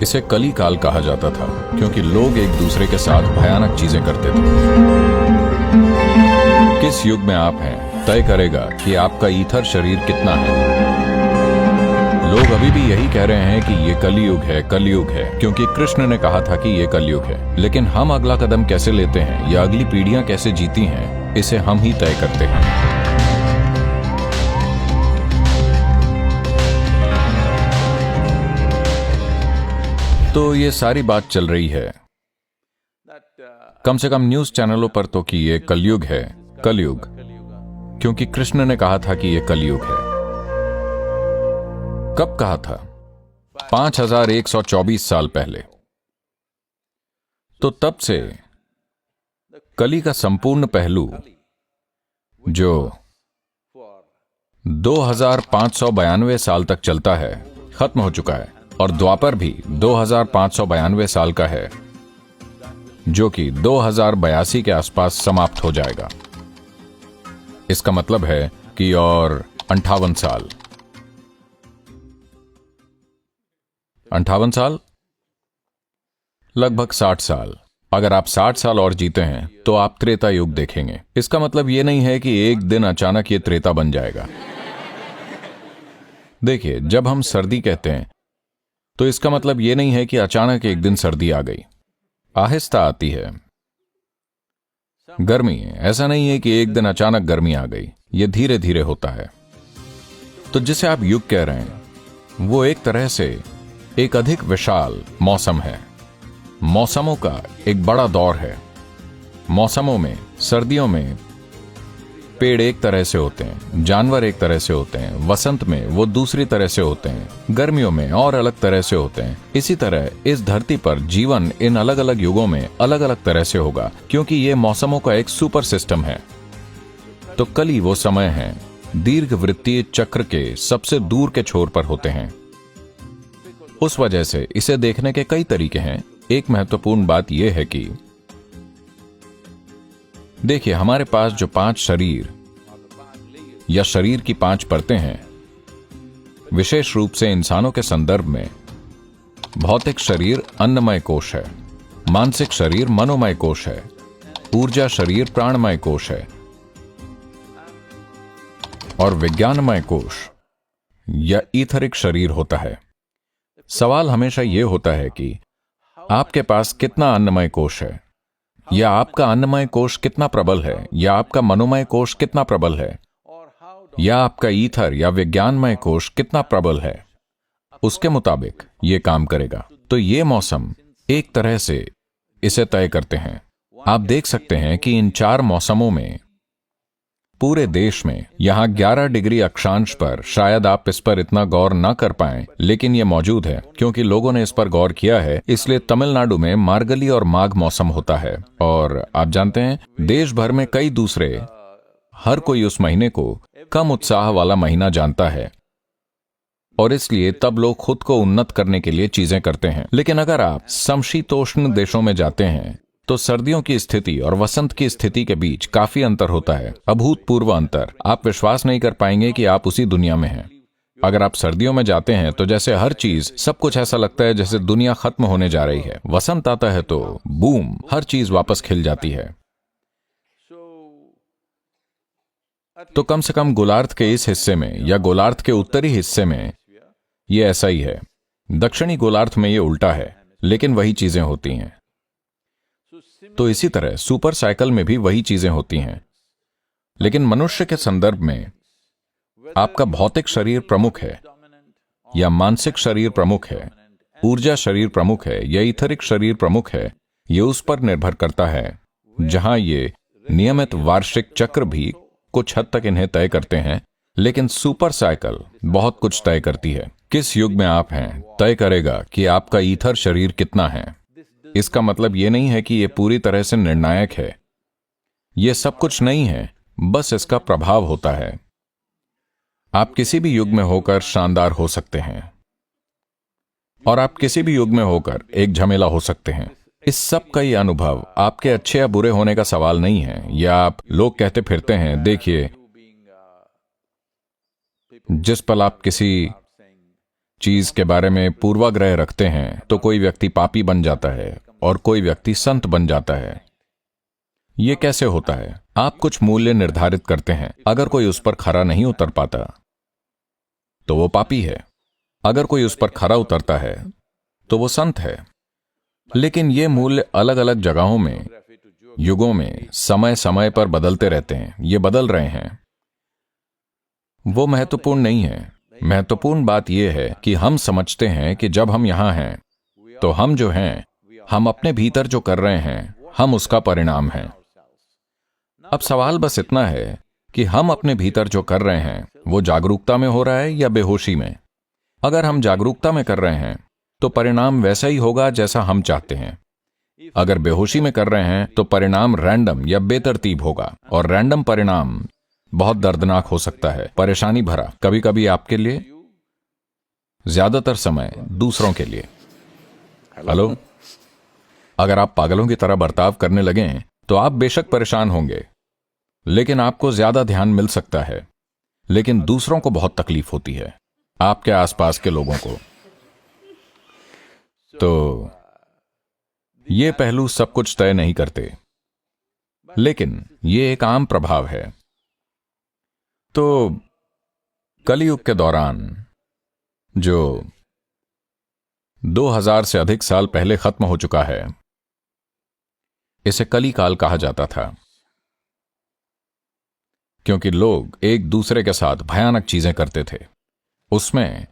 इसे कली काल कहा जाता था क्योंकि लोग एक दूसरे के साथ भयानक चीजें करते थे। किस युग में आप हैं तय करेगा कि आपका ईथर शरीर कितना है। लोग अभी भी यही कह रहे हैं कि ये कलयुग है क्योंकि कृष्ण ने कहा था कि ये कलयुग है। लेकिन हम अगला कदम कैसे लेते हैं या अगली पीढ़ियां कैसे जीती हैं, इसे हम ही तय करते हैं। तो ये सारी बात चल रही है कम से कम न्यूज चैनलों पर तो कि ये कलयुग है, कलयुग, क्योंकि कृष्ण ने कहा था कि ये कलयुग है। कब कहा था? 5124 साल पहले। तो तब से कली का संपूर्ण पहलू जो 2592 साल तक चलता है खत्म हो चुका है, और द्वापर भी 2592 साल का है जो कि 2082 के आसपास समाप्त हो जाएगा। इसका मतलब है कि और 58 साल, 58 साल, लगभग 60 साल। अगर आप 60 साल और जीते हैं तो आप त्रेता युग देखेंगे। इसका मतलब यह नहीं है कि एक दिन अचानक ये त्रेता बन जाएगा। देखिए, जब हम सर्दी कहते हैं तो इसका मतलब यह नहीं है कि अचानक एक दिन सर्दी आ गई, आहिस्ता आती है। गर्मी, ऐसा नहीं है कि एक दिन अचानक गर्मी आ गई, यह धीरे धीरे होता है। तो जिसे आप युग कह रहे हैं वो एक तरह से एक अधिक विशाल मौसम है। मौसमों का एक बड़ा दौर है। मौसमों में, सर्दियों में पेड़ एक तरह से होते हैं, जानवर एक तरह से होते हैं, वसंत में वो दूसरी तरह से होते हैं, गर्मियों में और अलग तरह से होते हैं। इसी तरह इस धरती पर जीवन इन अलग अलग युगों में अलग अलग तरह से होगा क्योंकि ये मौसमों का एक सुपर सिस्टम है। तो कली वो समय है दीर्घवृत्तीय चक्र के सबसे दूर के छोर पर होते हैं। उस वजह से इसे देखने के कई तरीके हैं। एक महत्वपूर्ण बात यह है कि देखिए, हमारे पास जो 5 शरीर या शरीर की 5 परतें हैं, विशेष रूप से इंसानों के संदर्भ में भौतिक शरीर अन्नमय कोश है, मानसिक शरीर मनोमय कोश है, ऊर्जा शरीर प्राणमय कोश है और विज्ञानमय कोश या ईथरिक शरीर होता है। सवाल हमेशा यह होता है कि आपके पास कितना अन्नमय कोश है, या आपका अन्नमय कोश कितना प्रबल है, या आपका मनोमय कोश कितना प्रबल है, या आपका ईथर या विज्ञानमय कोश कितना प्रबल है। उसके मुताबिक यह काम करेगा। तो ये मौसम एक तरह से इसे तय करते हैं। आप देख सकते हैं कि इन 4 मौसमों में पूरे देश में यहां 11 डिग्री अक्षांश पर शायद आप इस पर इतना गौर ना कर पाएं, लेकिन यह मौजूद है क्योंकि लोगों ने इस पर गौर किया है। इसलिए तमिलनाडु में मार्गली और माघ मौसम होता है, और आप जानते हैं देश भर में कई दूसरे, हर कोई उस महीने को कम उत्साह वाला महीना जानता है, और इसलिए तब लोग खुद को उन्नत करने के लिए चीजें करते हैं। लेकिन अगर आप समशीतोष्ण देशों में जाते हैं तो सर्दियों की स्थिति और वसंत की स्थिति के बीच काफी अंतर होता है, अभूतपूर्व अंतर। आप विश्वास नहीं कर पाएंगे कि आप उसी दुनिया में हैं। अगर आप सर्दियों में जाते हैं तो जैसे हर चीज, सब कुछ ऐसा लगता है जैसे दुनिया खत्म होने जा रही है। वसंत आता है तो बूम, हर चीज वापस खिल जाती है। तो कम से कम गोलार्ध के इस हिस्से में या गोलार्ध के उत्तरी हिस्से में ये ऐसा ही है। दक्षिणी गोलार्ध में ये उल्टा है, लेकिन वही चीजें होती हैं। तो इसी तरह सुपर साइकिल में भी वही चीजें होती हैं, लेकिन मनुष्य के संदर्भ में आपका भौतिक शरीर प्रमुख है या मानसिक शरीर प्रमुख है, ऊर्जा शरीर प्रमुख है या ईथरिक शरीर प्रमुख है, यह उस पर निर्भर करता है जहां ये नियमित वार्षिक चक्र भी कुछ हद तक इन्हें तय करते हैं। लेकिन सुपर साइकिल बहुत कुछ तय करती है। किस युग में आप हैं तय करेगा कि आपका ईथर शरीर कितना है। इसका मतलब यह नहीं है कि यह पूरी तरह से निर्णायक है। यह सब कुछ नहीं है, बस इसका प्रभाव होता है। आप किसी भी युग में होकर शानदार हो सकते हैं और आप किसी भी युग में होकर एक झमेला हो सकते हैं। इस सब का ये अनुभव आपके अच्छे या बुरे होने का सवाल नहीं है। या आप लोग कहते फिरते हैं, देखिए, जिस पल आप किसी चीज के बारे में पूर्वाग्रह रखते हैं तो कोई व्यक्ति पापी बन जाता है और कोई व्यक्ति संत बन जाता है। यह कैसे होता है? आप कुछ मूल्य निर्धारित करते हैं, अगर कोई उस पर खरा नहीं उतर पाता तो वो पापी है, अगर कोई उस पर खरा उतरता है तो वो संत है। लेकिन ये मूल्य अलग अलग जगहों में, युगों में, समय समय पर बदलते रहते हैं। ये बदल रहे हैं, वो महत्वपूर्ण नहीं है। महत्वपूर्ण बात यह है कि हम समझते हैं कि जब हम यहां हैं तो हम जो हैं, हम अपने भीतर जो कर रहे हैं, हम उसका परिणाम हैं। अब सवाल बस इतना है कि हम अपने भीतर जो कर रहे हैं वो जागरूकता में हो रहा है या बेहोशी में। अगर हम जागरूकता में कर रहे हैं तो परिणाम वैसा ही होगा जैसा हम चाहते हैं। अगर बेहोशी में कर रहे हैं तो परिणाम रैंडम या बेतरतीब होगा, और रैंडम परिणाम बहुत दर्दनाक हो सकता है, परेशानी भरा, कभी कभी आपके लिए, ज्यादातर समय दूसरों के लिए। हेलो, अगर आप पागलों की तरह बर्ताव करने लगें तो आप बेशक परेशान होंगे, लेकिन आपको ज्यादा ध्यान मिल सकता है, लेकिन दूसरों को बहुत तकलीफ होती है, आपके आसपास के लोगों को। तो ये पहलू सब कुछ तय नहीं करते, लेकिन ये एक आम प्रभाव है। तो कलियुग के दौरान, जो 2000 से अधिक साल पहले खत्म हो चुका है, इसे कली काल कहा जाता था, क्योंकि लोग एक दूसरे के साथ भयानक चीजें करते थे। उसमें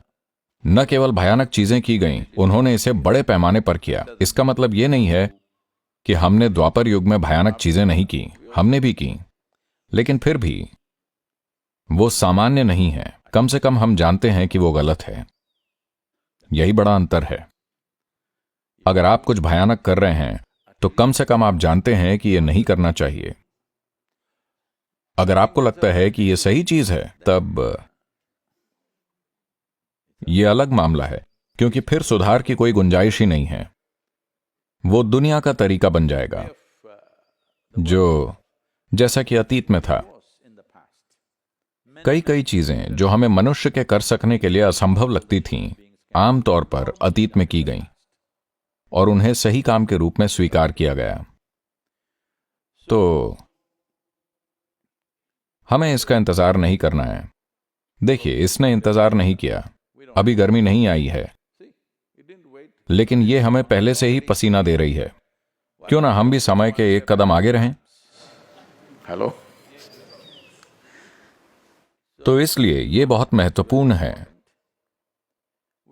न केवल भयानक चीजें की गईं, उन्होंने इसे बड़े पैमाने पर किया। इसका मतलब यह नहीं है कि हमने द्वापर युग में भयानक चीजें नहीं की, हमने भी की, लेकिन फिर भी वो सामान्य नहीं है। कम से कम हम जानते हैं कि वो गलत है। यही बड़ा अंतर है। अगर आप कुछ भयानक कर रहे हैं तो कम से कम आप जानते हैं कि यह नहीं करना चाहिए। अगर आपको लगता है कि यह सही चीज है, तब यह अलग मामला है, क्योंकि फिर सुधार की कोई गुंजाइश ही नहीं है। वो दुनिया का तरीका बन जाएगा, जो जैसा कि अतीत में था। कई चीजें जो हमें मनुष्य के कर सकने के लिए असंभव लगती थीं, आमतौर पर अतीत में की गईं, और उन्हें सही काम के रूप में स्वीकार किया गया। तो हमें इसका इंतजार नहीं करना है। देखिए, इसने इंतजार नहीं किया। अभी गर्मी नहीं आई है, लेकिन यह हमें पहले से ही पसीना दे रही है। क्यों ना हम भी समय के एक कदम आगे रहें? हेलो। तो इसलिए यह बहुत महत्वपूर्ण है।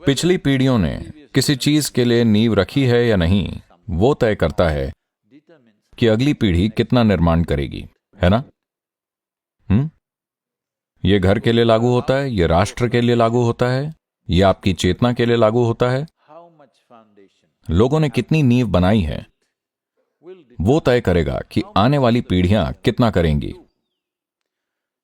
पिछली पीढ़ियों ने किसी चीज के लिए नींव रखी है या नहीं, वो तय करता है कि अगली पीढ़ी कितना निर्माण करेगी, है ना? यह घर के लिए लागू होता है, यह राष्ट्र के लिए लागू होता है, यह आपकी चेतना के लिए लागू होता है। लोगों ने कितनी नींव बनाई है, वो तय करेगा कि आने वाली पीढ़ियां कितना करेंगी।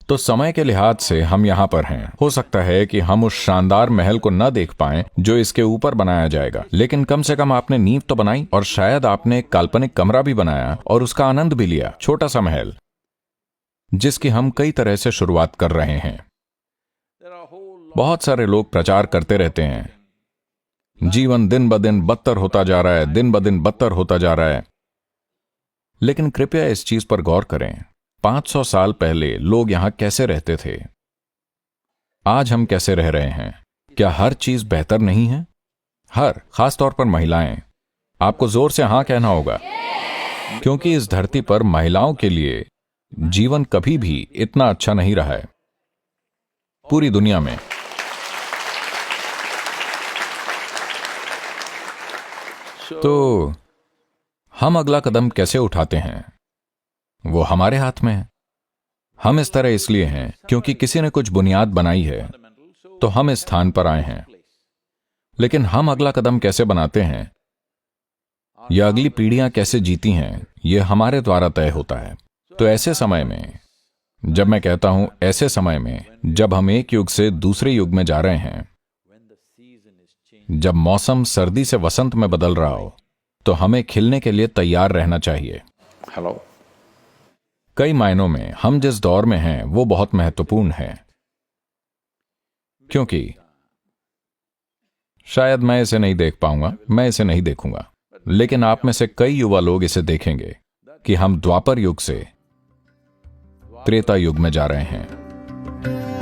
तो समय के लिहाज से हम यहां पर हैं। हो सकता है कि हम उस शानदार महल को न देख पाएं जो इसके ऊपर बनाया जाएगा, लेकिन कम से कम आपने नींव तो बनाई, और शायद आपने एक काल्पनिक कमरा भी बनाया और उसका आनंद भी लिया। छोटा सा महल जिसकी हम कई तरह से शुरुआत कर रहे हैं। बहुत सारे लोग प्रचार करते रहते हैं, जीवन दिन ब दिन बदतर होता जा रहा है, दिन ब दिन बदतर होता जा रहा है। लेकिन कृपया इस चीज पर गौर करें, 500 साल पहले लोग यहां कैसे रहते थे, आज हम कैसे रह रहे हैं। क्या हर चीज बेहतर नहीं है? खासतौर पर महिलाएं। आपको जोर से हां कहना होगा, क्योंकि इस धरती पर महिलाओं के लिए जीवन कभी भी इतना अच्छा नहीं रहा है पूरी दुनिया में। तो हम अगला कदम कैसे उठाते हैं, वो हमारे हाथ में है। हम इस तरह इसलिए हैं क्योंकि किसी ने कुछ बुनियाद बनाई है, तो हम इस स्थान पर आए हैं। लेकिन हम अगला कदम कैसे बनाते हैं, या अगली पीढ़ियां कैसे जीती हैं, यह हमारे द्वारा तय होता है। तो ऐसे समय में, जब मैं कहता हूं ऐसे समय में, जब हम एक युग से दूसरे युग में जा रहे हैं, जब मौसम सर्दी से वसंत में बदल रहा हो, तो हमें खिलने के लिए तैयार रहना चाहिए। हेलो। कई मायनों में हम जिस दौर में हैं वो बहुत महत्वपूर्ण है, क्योंकि शायद मैं इसे नहीं देख पाऊंगा, मैं इसे नहीं देखूंगा, लेकिन आप में से कई युवा लोग इसे देखेंगे कि हम द्वापर युग से त्रेता युग में जा रहे हैं।